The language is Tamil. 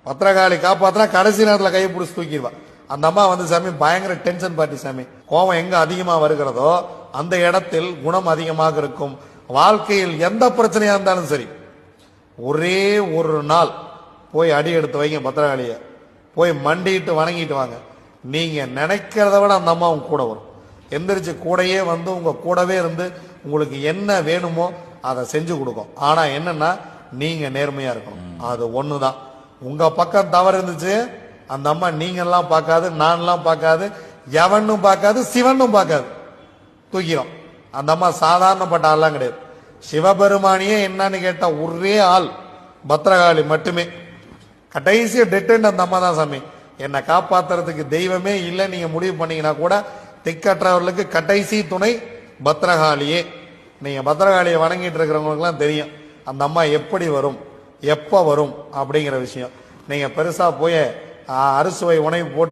பத்திரகாளி காப்பாத்தினா கடைசி நேரத்தில் கையை பிடிச்சி தூக்கிடுவா. அந்த அம்மா வந்து சாமி பயங்கர டென்ஷன் பார்ட்டி சாமி. கோபம் எங்க அதிகமா வருகிறதோ அந்த இடத்தில் குணம் அதிகமாக இருக்கும். வாழ்க்கையில் எந்த பிரச்சனையா இருந்தாலும் சரி, ஒரே ஒரு நாள் போய் அடி எடுத்து வைங்க, பத்திரகாளிய போய் மண்டிட்டு வணங்கிட்டு வாங்க. நீங்க நினைக்கிறத விட அந்த அம்மா உங்க கூட வரும். எந்திரிச்சு கூடையே வந்து உங்க கூடவே இருந்து உங்களுக்கு என்ன வேணுமோ அதை செஞ்சு கொடுக்கும். ஆனா என்னன்னா நீங்க நேர்மையா இருக்கணும். அது ஒண்ணுதான். உங்க பக்கம் தவறு இருந்துச்சு, அந்த அம்மா நீங்க எல்லாம் பார்க்காது, நான்லாம் பார்க்காது, எவனும் பார்க்காது, சிவனும் பார்க்காது, தூக்கிறோம். அந்த அம்மா சாதாரணப்பட்ட ஆள்லாம் கிடையாது. சிவபெருமானியே என்னன்னு கேட்டா ஒரே ஆள் பத்திரகாளி மட்டுமே. கடைசிய டெட்டன்ட் அந்த அம்மா தான் சாமி. என்னை காப்பாத்துறதுக்கு தெய்வமே இல்லை நீங்க முடிவு பண்ணீங்கன்னா கூட திக்கற்றவர்களுக்கு கடைசி துணை பத்திரகாளியே. நீங்க பத்திரகாளியை வணங்கிட்டு இருக்கிறவங்களுக்குலாம் தெரியும் அந்த அம்மா எப்படி வரும், எப்ப வரும் அப்படிங்கிற விஷயம். நீங்க பெருசா போய் அறுசுவை உணவு போட்டு